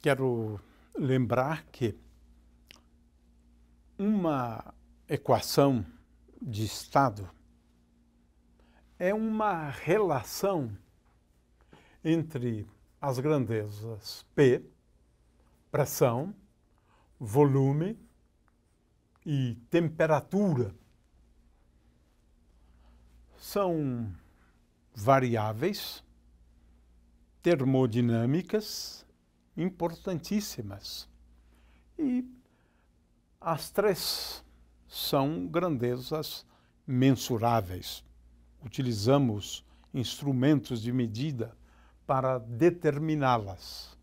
Quero lembrar que uma equação de estado é uma relação entre as grandezas P, pressão, volume e temperatura. São variáveis termodinâmicas importantíssimas. E as três são grandezas mensuráveis. Utilizamos instrumentos de medida para determiná-las.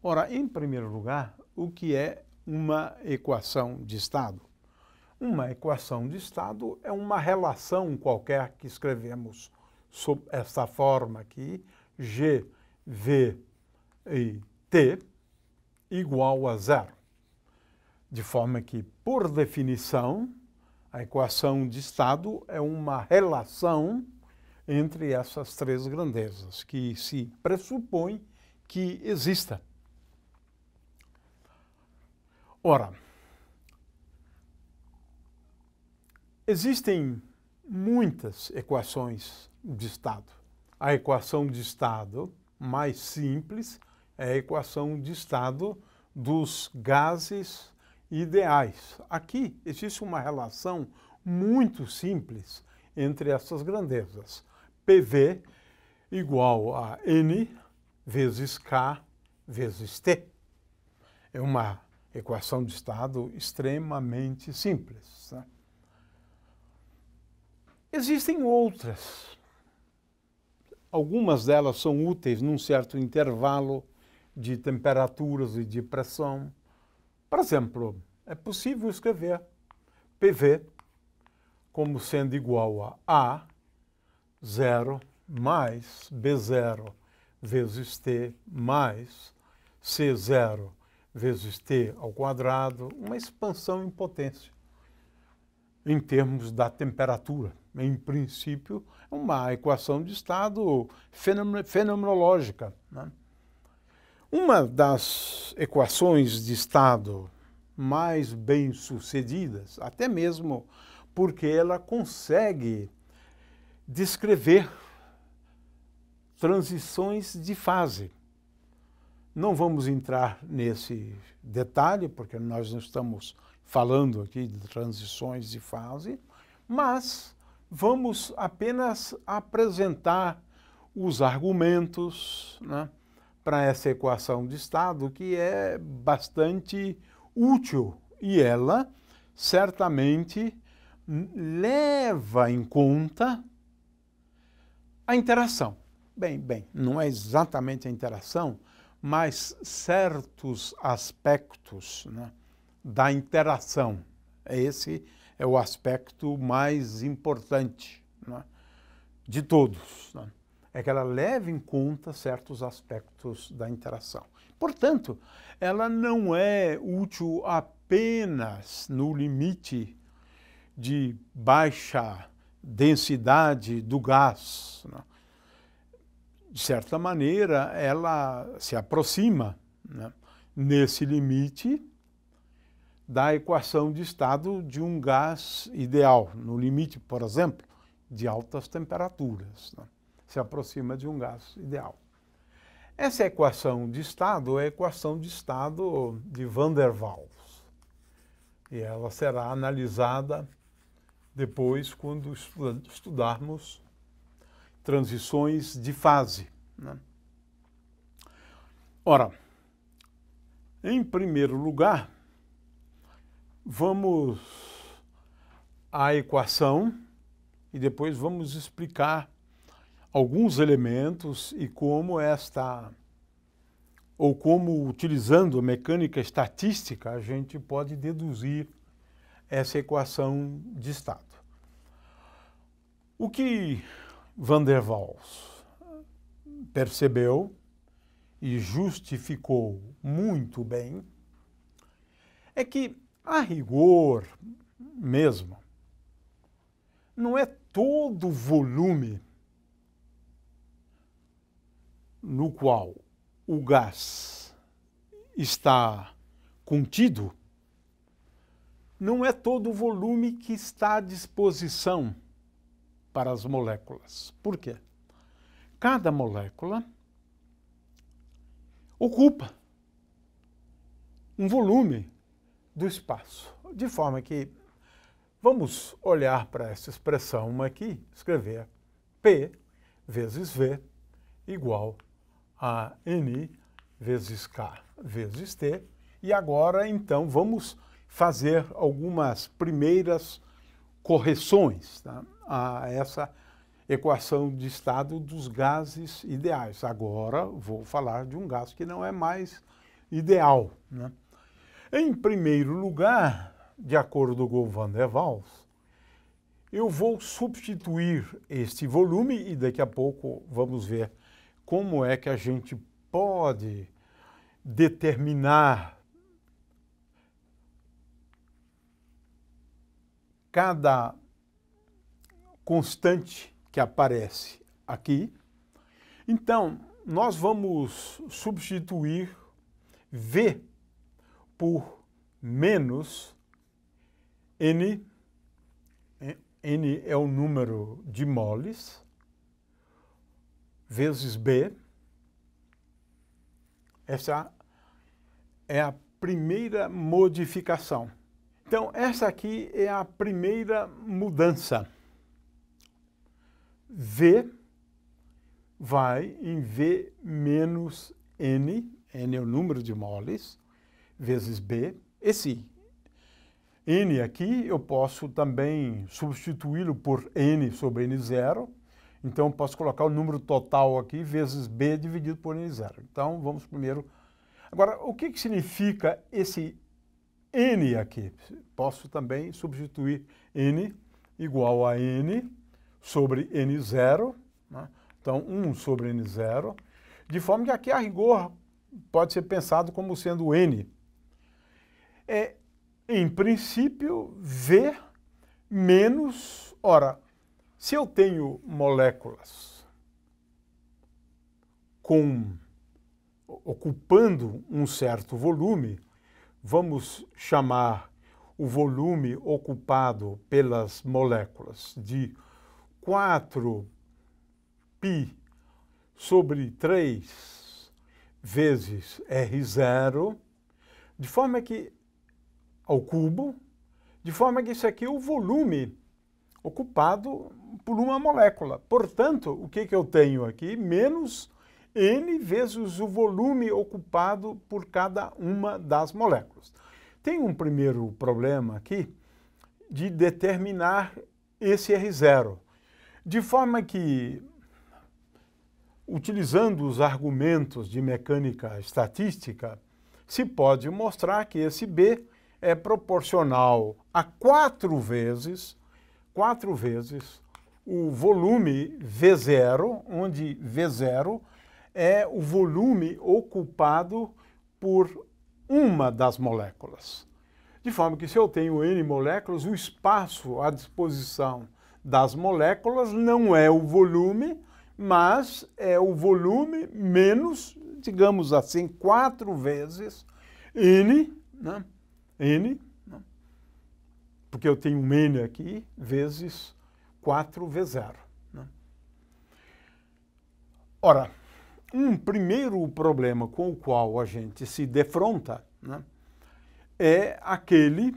Ora, em primeiro lugar, o que é uma equação de estado? Uma equação de estado é uma relação qualquer que escrevemos sob essa forma aqui, G, V e T igual a zero. De forma que, por definição, a equação de estado é uma relação entre essas três grandezas, que se pressupõe que exista. Ora, existem muitas equações de estado. A equação de estado mais simples é a equação de estado dos gases ideais. Aqui existe uma relação muito simples entre essas grandezas. PV igual a N vezes K vezes T. É uma equação de estado extremamente simples, né? Existem outras. Algumas delas são úteis num certo intervalo de temperaturas e de pressão. Por exemplo, é possível escrever PV como sendo igual a A0 mais B0 vezes T mais C0 vezes T ao quadrado, uma expansão em potência em termos da temperatura. Em princípio, é uma equação de estado fenomenológica, né? Uma das equações de estado mais bem-sucedidas, até mesmo porque ela consegue descrever transições de fase. Não vamos entrar nesse detalhe, porque nós não estamos falando aqui de transições de fase, mas vamos apenas apresentar os argumentos, né, para essa equação de estado, que é bastante útil e ela certamente leva em conta a interação. Bem, não é exatamente a interação, mas certos aspectos, né, da interação. Esse é o aspecto mais importante, né, de todos, né? É que ela leva em conta certos aspectos da interação. Portanto, ela não é útil apenas no limite de baixa densidade do gás, né? De certa maneira, ela se aproxima, né, nesse limite da equação de estado de um gás ideal, no limite, por exemplo, de altas temperaturas, né? Se aproxima de um gás ideal. Essa equação de estado é a equação de estado de Van der Waals. E ela será analisada depois quando estudarmos transições de fase, né? Ora, em primeiro lugar, vamos à equação e depois vamos explicar alguns elementos e como como utilizando a mecânica estatística a gente pode deduzir essa equação de estado. O que Van der Waals percebeu e justificou muito bem é que, a rigor mesmo, não é todo o volume no qual o gás está contido, não é todo o volume que está à disposição para as moléculas. Por quê? Cada molécula ocupa um volume do espaço, de forma que vamos olhar para essa expressão aqui, escrever P vezes V igual a N vezes K vezes T. E agora, então, vamos fazer algumas primeiras correções, tá, a essa equação de estado dos gases ideais. Agora vou falar de um gás que não é mais ideal, né? Em primeiro lugar, de acordo com Van der Waals, eu vou substituir este volume e daqui a pouco vamos ver como é que a gente pode determinar cada constante que aparece aqui. Então, nós vamos substituir V por menos N. N é o número de moles, vezes B. Essa é a primeira modificação. Então, essa aqui é a primeira mudança. V vai em V menos N, N é o número de moles, vezes B. Esse N aqui eu posso também substituí-lo por N sobre N0. Então, eu posso colocar o número total aqui vezes B dividido por N0. Então, vamos primeiro... Agora, o que significa esse N aqui? Posso também substituir N igual a N sobre N0, né? Então, 1 sobre N0, de forma que aqui, a rigor, pode ser pensado como sendo N. É, em princípio, V menos... Ora, se eu tenho moléculas ocupando um certo volume, vamos chamar o volume ocupado pelas moléculas de 4π sobre 3 vezes R0, de forma que, ao cubo, de forma que isso aqui é o volume ocupado por uma molécula. Portanto, o que eu tenho aqui? Menos N vezes o volume ocupado por cada uma das moléculas. Tem um primeiro problema aqui de determinar esse R0, de forma que, utilizando os argumentos de mecânica estatística, se pode mostrar que esse B é proporcional a 4 vezes o volume V0, onde V0 é o volume ocupado por uma das moléculas. De forma que, se eu tenho N moléculas, o espaço à disposição das moléculas não é o volume, mas é o volume menos, digamos assim, 4 vezes N, né? N, né? Porque eu tenho um N aqui, vezes 4V0. Né? Ora, um primeiro problema com o qual a gente se defronta, né, é aquele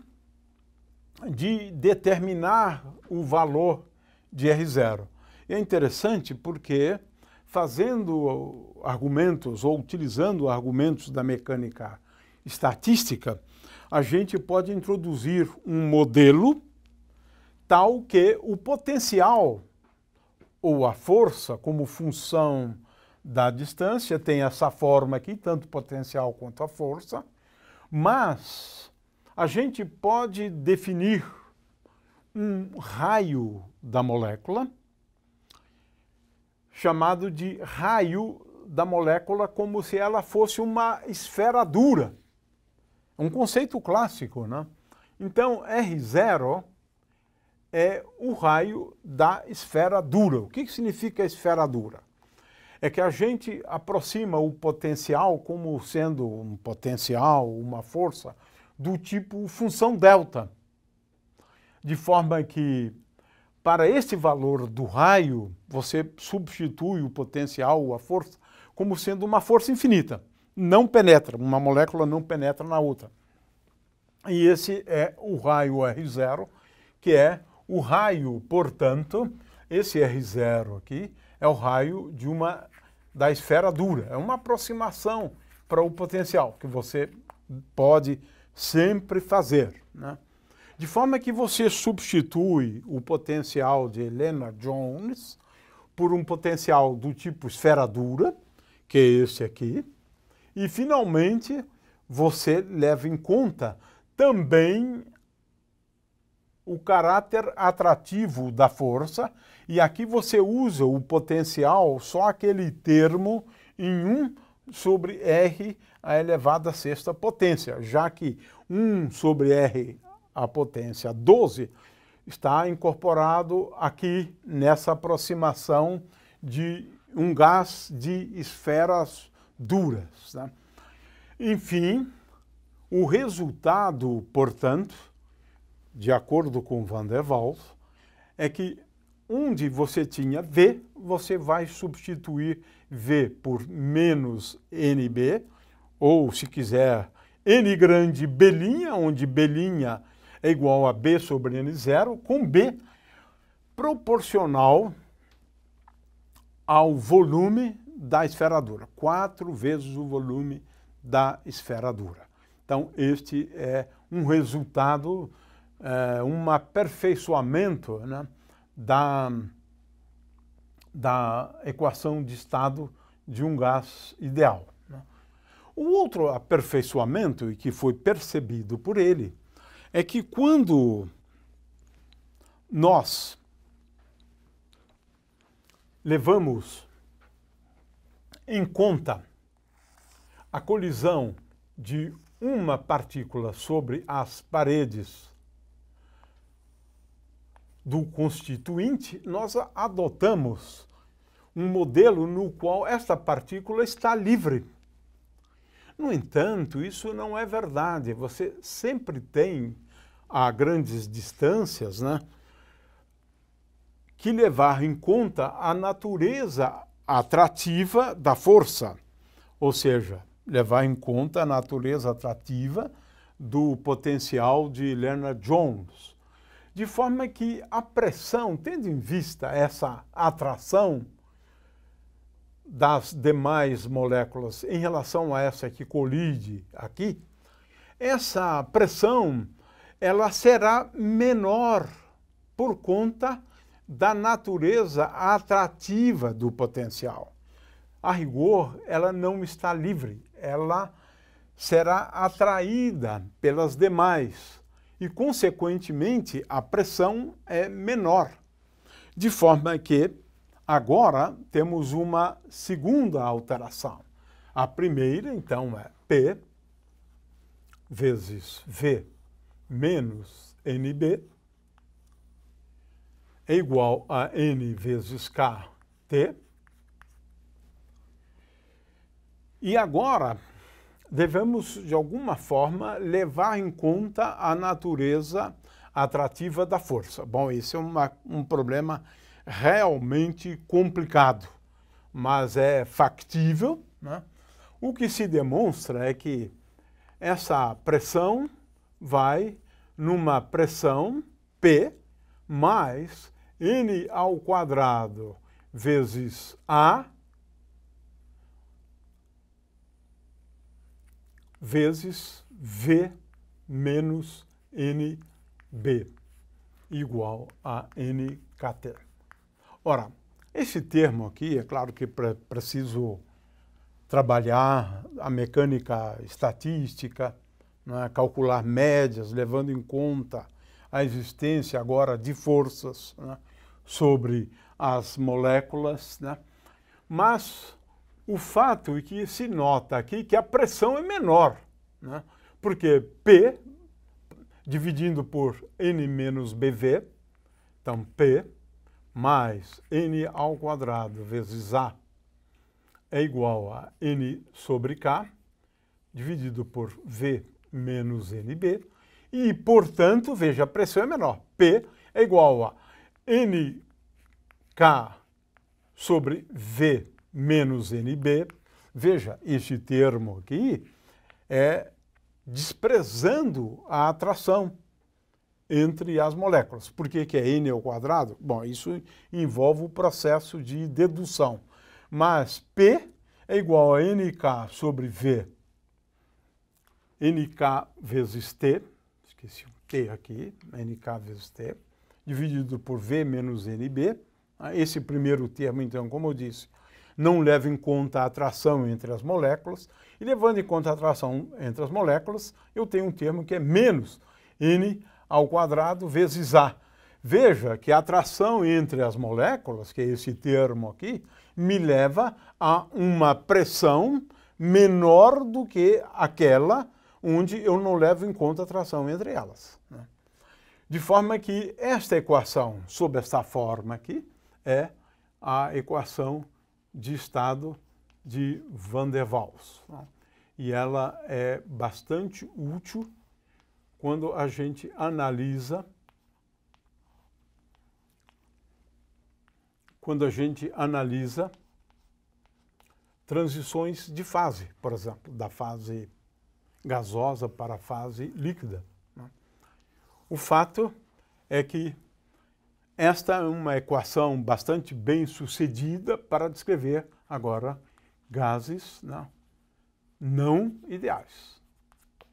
de determinar o valor de R0. E é interessante porque, fazendo argumentos ou utilizando argumentos da mecânica estatística, a gente pode introduzir um modelo tal que o potencial ou a força, como função da distância, tem essa forma aqui, tanto potencial quanto a força, mas a gente pode definir um raio da molécula, chamado de raio da molécula, como se ela fosse uma esfera dura. Um conceito clássico, né? Então, R0 é o raio da esfera dura. O que significa esfera dura? é que a gente aproxima o potencial como sendo um potencial, uma força, do tipo função delta. De forma que, para esse valor do raio, você substitui o potencial ou a força como sendo uma força infinita. Não penetra, uma molécula não penetra na outra. E esse é o raio R0, que é o raio, portanto, esse R0 aqui é o raio da esfera dura. É uma aproximação para o potencial que você pode sempre fazer, né? De forma que você substitui o potencial de Lennard-Jones por um potencial do tipo esfera dura, que é esse aqui, e finalmente você leva em conta também o caráter atrativo da força, e aqui você usa o potencial, só aquele termo, em 1 sobre R a elevada à sexta potência, já que 1 sobre R a potência 12 está incorporado aqui nessa aproximação de um gás de esferas duras, né? Enfim, o resultado, portanto, de acordo com Van der Waals, é que onde você tinha V, você vai substituir V por menos NB, ou se quiser, N grande B', onde B' é igual a B sobre N0, com B proporcional ao volume da esfera dura, 4 vezes o volume da esfera dura. Então, este é um resultado, um aperfeiçoamento, né, da equação de estado de um gás ideal, né? O outro aperfeiçoamento, e que foi percebido por ele, é que quando nós levamos em conta a colisão de uma partícula sobre as paredes do constituinte, nós adotamos um modelo no qual esta partícula está livre. No entanto, isso não é verdade. Você sempre tem, a grandes distâncias, né, que levar em conta a natureza atrativa da força, ou seja, levar em conta a natureza atrativa do potencial de Lennard-Jones, de forma que a pressão, tendo em vista essa atração das demais moléculas em relação a essa que colide aqui, essa pressão ela será menor por conta da natureza atrativa do potencial. A rigor, ela não está livre, ela será atraída pelas demais e, consequentemente, a pressão é menor. De forma que, agora, temos uma segunda alteração. A primeira, então, é P vezes V menos NB é igual a N vezes KT. E agora, devemos, de alguma forma, levar em conta a natureza atrativa da força. Bom, esse é um problema realmente complicado, mas é factível, né? O que se demonstra é que essa pressão vai numa pressão P mais N ao quadrado vezes A vezes V menos NB, igual a NKT. Ora, esse termo aqui, é claro que preciso trabalhar a mecânica estatística, né, calcular médias, levando em conta a existência agora de forças, né, sobre as moléculas, né? Mas o fato é que se nota aqui que a pressão é menor, né? Porque P, dividindo por N menos BV, então P mais N ao quadrado vezes A é igual a N sobre K, dividido por V menos NB, e, portanto, veja, a pressão é menor. P é igual a NK sobre V menos NB. Veja, este termo aqui é desprezando a atração entre as moléculas. Por que é N ao quadrado? Bom, isso envolve o processo de dedução. Mas P é igual a NK sobre V, NK vezes T, esqueci o T aqui, NK vezes T, dividido por V menos NB. Esse primeiro termo, então, como eu disse, não leva em conta a atração entre as moléculas, e levando em conta a atração entre as moléculas, eu tenho um termo que é menos N ao quadrado vezes A. Veja que a atração entre as moléculas, que é esse termo aqui, me leva a uma pressão menor do que aquela onde eu não levo em conta a atração entre elas, né? De forma que esta equação, sob esta forma aqui, é a equação de estado de Van der Waals, né? E ela é bastante útil quando a gente analisa transições de fase, por exemplo, da fase gasosa para a fase líquida, né? O fato é que esta é uma equação bastante bem sucedida para descrever agora gases, né, não ideais.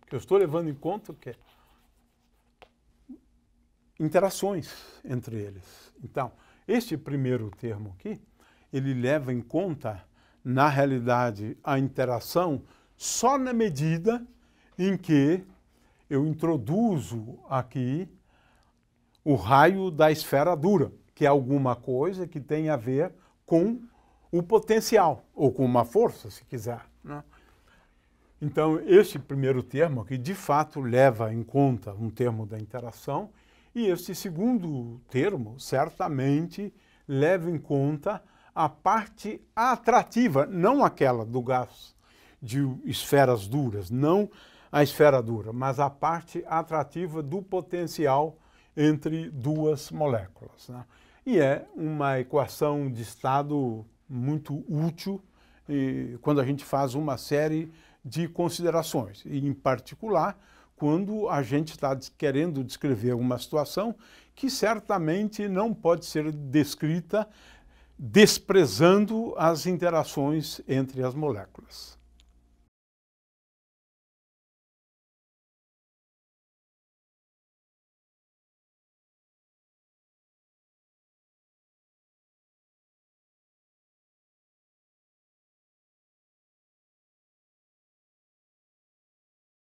Que eu estou levando em conta o quê? Interações entre eles. Então, este primeiro termo aqui, ele leva em conta, na realidade, a interação só na medida em que eu introduzo aqui o raio da esfera dura, que é alguma coisa que tem a ver com o potencial, ou com uma força, se quiser, né? Então, este primeiro termo aqui, de fato, leva em conta um termo da interação, e este segundo termo, certamente, leva em conta a parte atrativa, não aquela do gás de esferas duras, não a esfera dura, mas a parte atrativa do potencial entre duas moléculas, né? E é uma equação de estado muito útil quando a gente faz uma série de considerações, e em particular quando a gente está querendo descrever uma situação que certamente não pode ser descrita desprezando as interações entre as moléculas.